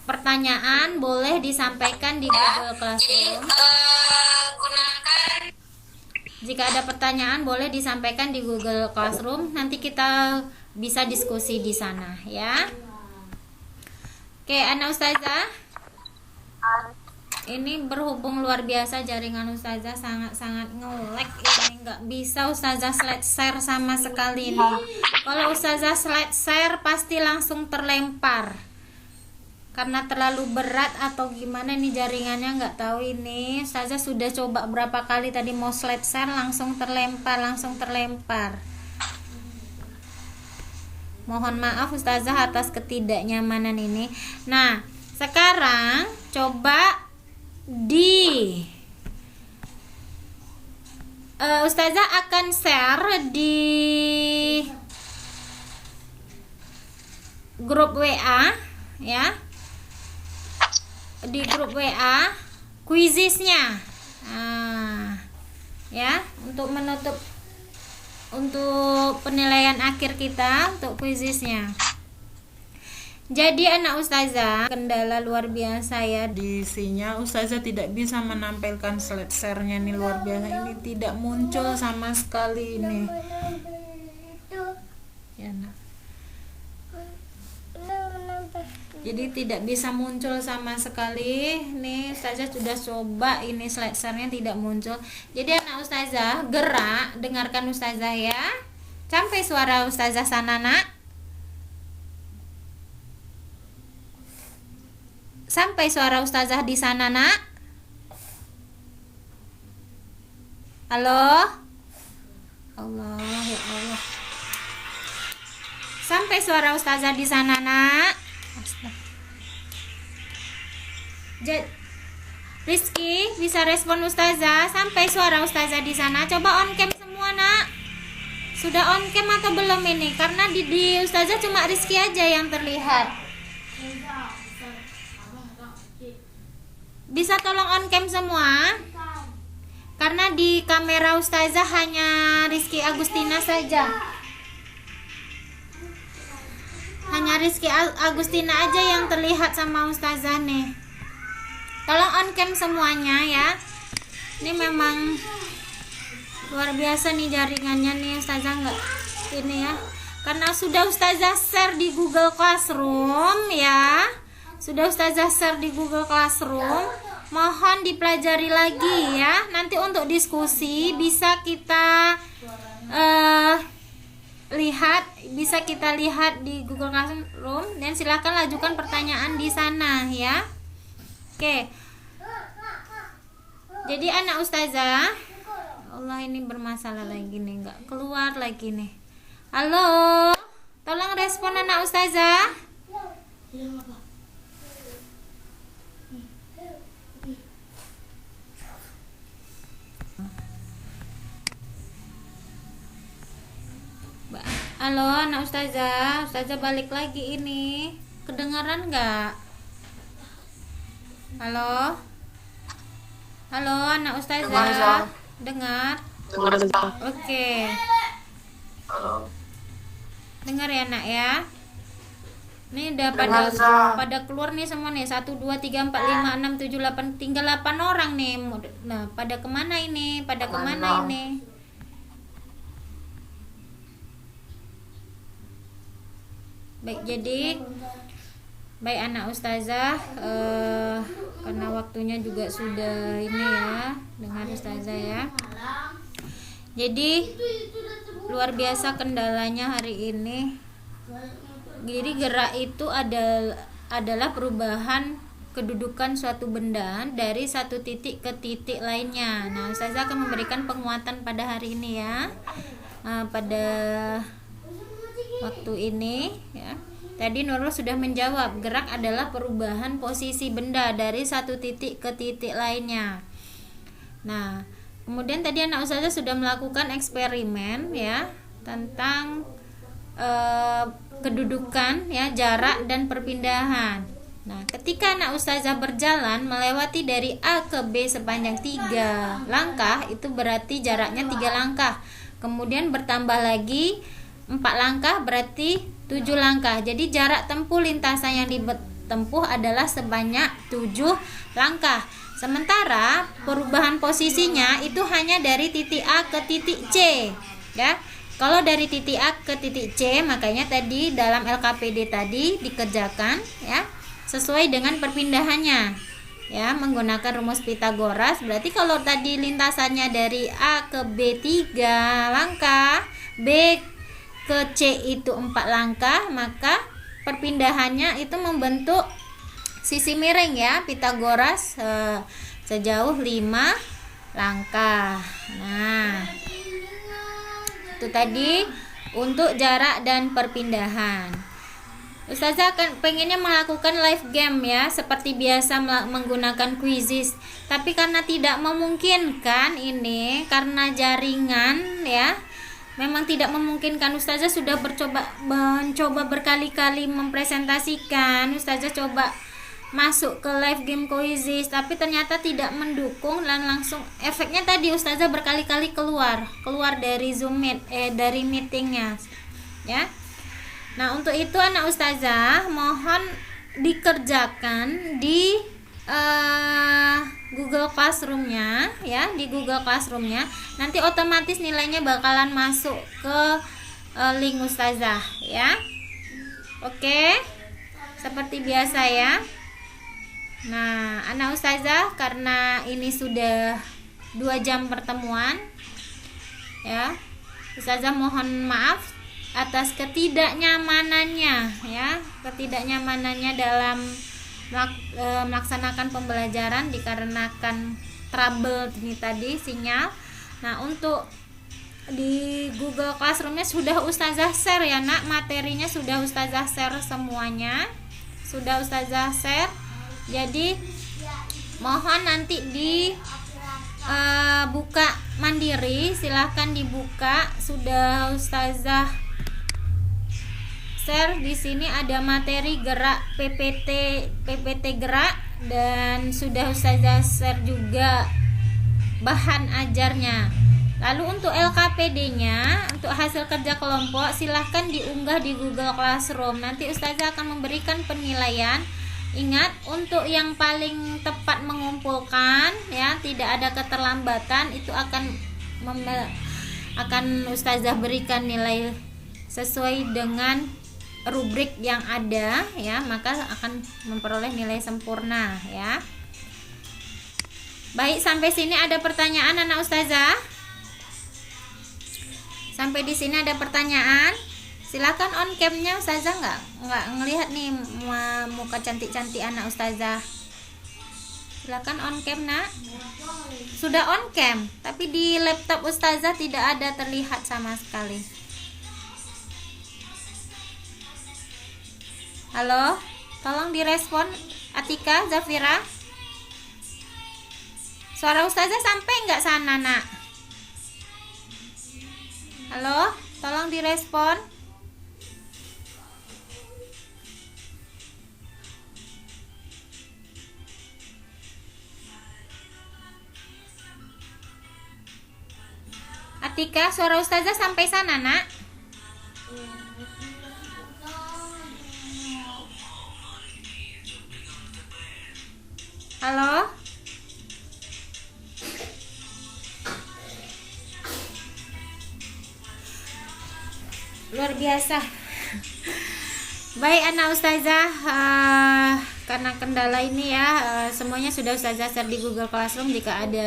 pertanyaan boleh disampaikan di Google Classroom. Jika ada pertanyaan boleh disampaikan di Google Classroom. Nanti kita bisa diskusi di sana ya. Oke, anak Ustazah. Ini berhubung luar biasa jaringan Ustazah sangat-sangat nge-lag ini, nggak bisa Ustazah slide share sama sekali nih. Kalau Ustazah slide share pasti langsung terlempar karena terlalu berat atau gimana nih jaringannya, nggak tahu ini. Ustazah sudah coba berapa kali tadi mau slide share langsung terlempar. Mohon maaf Ustazah atas ketidaknyamanan ini. Nah, sekarang coba Ustazah akan share di grup WA ya. Di grup WA quizisnya. Ya, untuk menutup untuk penilaian akhir kita untuk quizisnya. Jadi anak Ustazah, kendala luar biasa ya. Di sini Ustazah tidak bisa menampilkan slide share-nya nih, luar biasa. Ini tidak muncul sama sekali ini. Ya, nah. Jadi tidak bisa muncul sama sekali. Nih Ustazah sudah coba ini slide share-nya tidak muncul. Jadi anak Ustazah gerak, dengarkan Ustazah ya. Sampai suara Ustazah sana nak. Sampai suara Ustazah di sana nak. Halo. Allah ya Allah. Sampai suara Ustazah di sana nak. Rizky bisa respon Ustazah. Sampai suara Ustazah di sana. Coba on cam semua nak. Sudah on cam atau belum ini? Karena di Ustazah cuma Rizky aja yang terlihat. Bisa tolong on cam semua? Karena di kamera Ustazah hanya Rizky Agustina saja. Hanya Rizky Agustina aja yang terlihat sama Ustazah nih. Tolong on cam semuanya ya. Ini memang luar biasa nih jaringannya nih Ustazah, nggak ini ya. Karena sudah Ustazah share di Google Classroom ya. Sudah Ustazah share di Google Classroom. Mohon dipelajari lagi ya. Nanti untuk diskusi bisa kita lihat di Google Classroom dan silahkan ajukan pertanyaan di sana ya. Oke. Jadi anak Ustazah, Allah ini bermasalah lagi nih, nggak keluar lagi nih. Halo, tolong respon anak Ustazah. Halo anak Ustazah, Ustazah balik lagi ini. Kedengaran nggak? Halo? Halo anak Ustazah, dengar? Dengar Ustazah. Oke. Dengar ya nak ya. Ini udah pada keluar nih semua nih. 1 2 3 4 5 6 7 8, tinggal 8 orang nih. Nah, pada kemana ini? Pada kemana ini? Baik, jadi baik anak ustazah, karena waktunya juga sudah ini ya, dengar ustazah ya. Jadi luar biasa kendalanya hari ini. Jadi gerak itu adalah perubahan kedudukan suatu benda dari satu titik ke titik lainnya. Nah, ustazah akan memberikan penguatan pada hari ini ya. Pada waktu ini ya. Tadi Nurul sudah menjawab, gerak adalah perubahan posisi benda dari satu titik ke titik lainnya. Nah, kemudian tadi anak ustazah sudah melakukan eksperimen ya tentang kedudukan ya, jarak dan perpindahan. Nah, ketika anak ustazah berjalan melewati dari A ke B sepanjang 3 langkah, itu berarti jaraknya 3 langkah. Kemudian bertambah lagi 4 langkah berarti 7 langkah. Jadi jarak tempuh lintasan yang ditempuh adalah sebanyak 7 langkah. Sementara perubahan posisinya itu hanya dari titik A ke titik C ya. Kalau dari titik A ke titik C, makanya tadi dalam LKPD tadi dikerjakan ya sesuai dengan perpindahannya ya, menggunakan rumus Pitagoras. Berarti kalau tadi lintasannya dari A ke B 3 langkah, B ke C itu 4 langkah, maka perpindahannya itu membentuk sisi miring ya, Pitagoras sejauh 5 langkah. Nah, itu tadi untuk jarak dan perpindahan. Ustazah akan pengennya melakukan live game ya, seperti biasa menggunakan quizzes. Tapi karena tidak memungkinkan ini, karena jaringan ya, memang tidak memungkinkan. Ustazah sudah mencoba berkali-kali mempresentasikan. Ustazah coba masuk ke live game quizzes, tapi ternyata tidak mendukung dan langsung efeknya tadi ustazah berkali-kali keluar dari Zoom dari meetingnya ya. Nah, untuk itu anak ustazah mohon dikerjakan di Google Classroom-nya ya, di Google Classroom-nya. Nanti otomatis nilainya bakalan masuk ke link ustazah ya. Oke, seperti biasa ya. Nah, anak ustazah, karena ini sudah 2 jam pertemuan ya, ustazah mohon maaf atas ketidaknyamanannya ya, dalam melaksanakan pembelajaran dikarenakan trouble ini tadi sinyal. Nah, untuk di Google Classroom-nya sudah ustazah share ya nak, materinya sudah ustazah share semuanya, sudah ustazah share. Jadi mohon nanti buka mandiri, silahkan dibuka, sudah ustazah share. Di sini ada materi gerak PPT gerak, dan sudah ustazah share juga bahan ajarnya. Lalu untuk LKPD-nya, untuk hasil kerja kelompok, silahkan diunggah di Google Classroom. Nanti ustazah akan memberikan penilaian. Ingat, untuk yang paling tepat mengumpulkan ya, tidak ada keterlambatan, itu akan ustazah berikan nilai sesuai dengan rubrik yang ada ya, maka akan memperoleh nilai sempurna ya. Baik, sampai sini ada pertanyaan anak ustazah? Sampai di sini ada pertanyaan? Silakan on cam-nya ustazah, nggak ngelihat nih muka cantik-cantik anak ustazah. Silakan on cam nak. Sudah on cam, tapi di laptop ustazah tidak ada terlihat sama sekali. Halo, tolong direspon Atika, Zafira. Suara ustazah sampai nggak sana nak? Halo, tolong direspon. Tika, suara Ustazah sampai sana, Nak? Halo? Luar biasa. Baik anak Ustazah, karena kendala ini ya, semuanya sudah Ustazah share di Google Classroom. Jika ada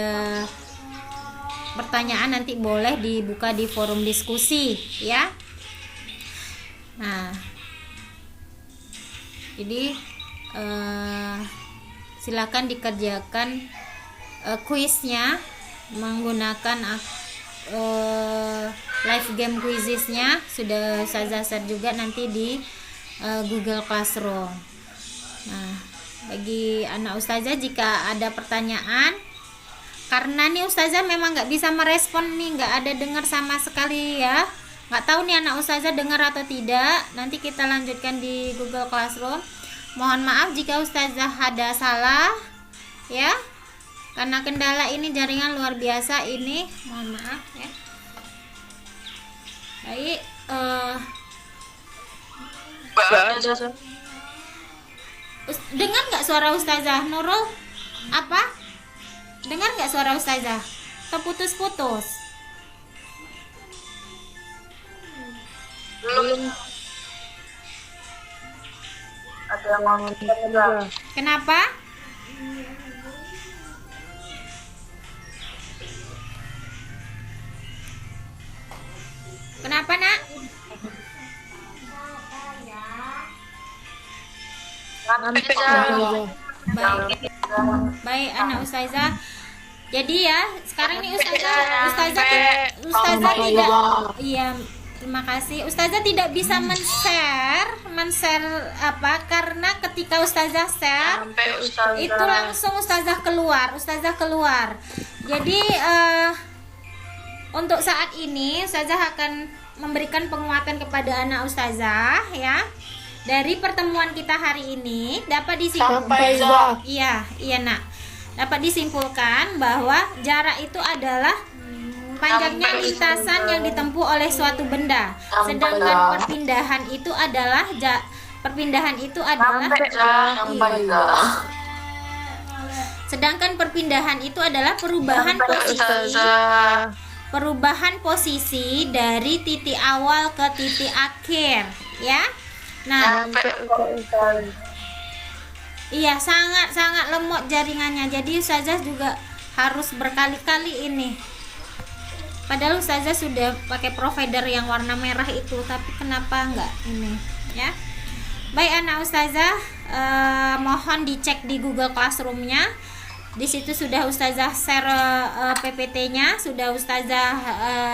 pertanyaan nanti boleh dibuka di forum diskusi ya. Nah, jadi silakan dikerjakan kuisnya menggunakan live game quizesnya sudah Ustazah share juga nanti di Google Classroom. Nah, bagi anak Ustazah jika ada pertanyaan, karena nih Ustazah memang nggak bisa merespon nih, nggak ada dengar sama sekali ya, nggak tahu nih anak Ustazah dengar atau tidak. Nanti kita lanjutkan di Google Classroom. Mohon maaf jika Ustazah ada salah ya, karena kendala ini jaringan luar biasa ini, mohon maaf ya. Baik, dengar nggak suara Ustazah Nurul? Apa? Dengar nggak suara Ustazah? Terputus-putus. Belum. Ada yang ngomong juga. Kenapa? Kenapa, Nak? Baik. Baik anak Ustazah. Jadi ya, sekarang nih Ustazah tidak, iya, terima kasih. Ustazah tidak bisa men-share apa, karena ketika Ustazah share itu langsung Ustazah keluar. Jadi untuk saat ini Ustazah akan memberikan penguatan kepada anak Ustazah ya. Dari pertemuan kita hari ini dapat disimpulkan, iya Nak, dapat disimpulkan bahwa jarak itu adalah panjangnya lintasan yang ditempuh oleh suatu benda, sedangkan perpindahan itu adalah perubahan posisi dari titik awal ke titik akhir ya. Nah, iya, sangat lemot jaringannya. Jadi Ustazah juga harus berkali-kali ini. Padahal Ustazah sudah pakai provider yang warna merah itu, tapi kenapa enggak ini ya? Baik anak Ustazah, mohon dicek di Google Classroom-nya. Di situ sudah Ustazah share PPT-nya, sudah Ustazah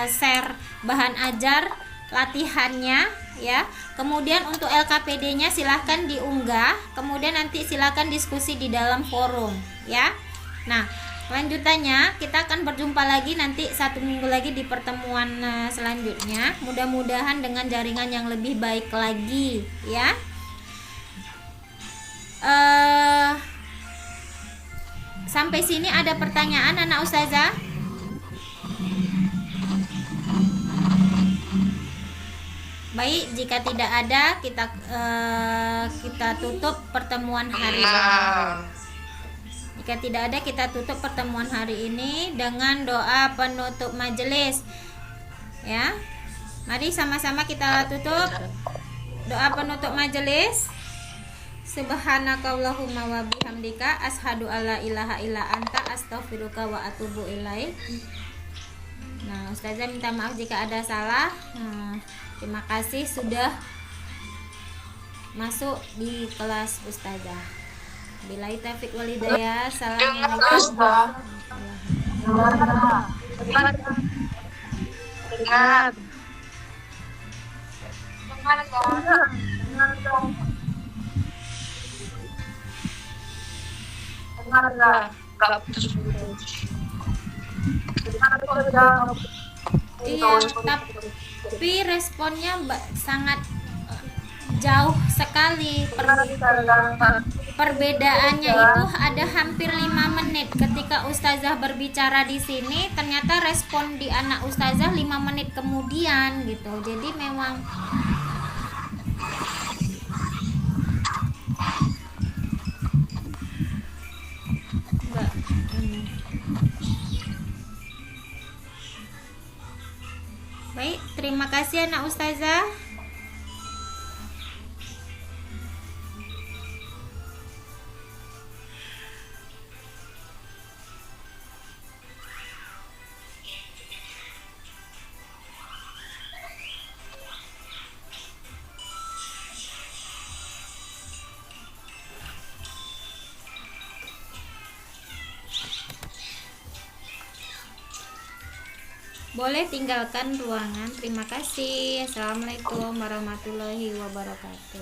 share bahan ajar latihannya ya. Kemudian untuk LKPD-nya silahkan diunggah, kemudian nanti silahkan diskusi di dalam forum ya. Nah, lanjutannya kita akan berjumpa lagi nanti 1 minggu lagi di pertemuan selanjutnya, mudah-mudahan dengan jaringan yang lebih baik lagi ya. Sampai sini ada pertanyaan anak Ustazah? Baik, jika tidak ada kita tutup pertemuan hari ini. Jika tidak ada, kita tutup pertemuan hari ini dengan doa penutup majelis. Ya. Mari sama-sama kita tutup doa penutup majelis. Subhanakallahumma wa bihamdika asyhadu alla ilaha illa anta astaghfiruka wa atubu ilaik. Nah, Ustazah minta maaf jika ada salah. Terima kasih sudah masuk di kelas Ustazah. Billahi taufiq wal hidayah. Assalamualaikum Iya, tapi responnya sangat jauh sekali. perbedaannya itu ada hampir 5 menit. Ketika ustazah berbicara di sini, ternyata respon di anak ustazah 5 menit kemudian gitu. Jadi memang enggak ini. Baik, terima kasih anak ustazah. Boleh tinggalkan ruangan. Terima kasih. Assalamualaikum warahmatullahi wabarakatuh.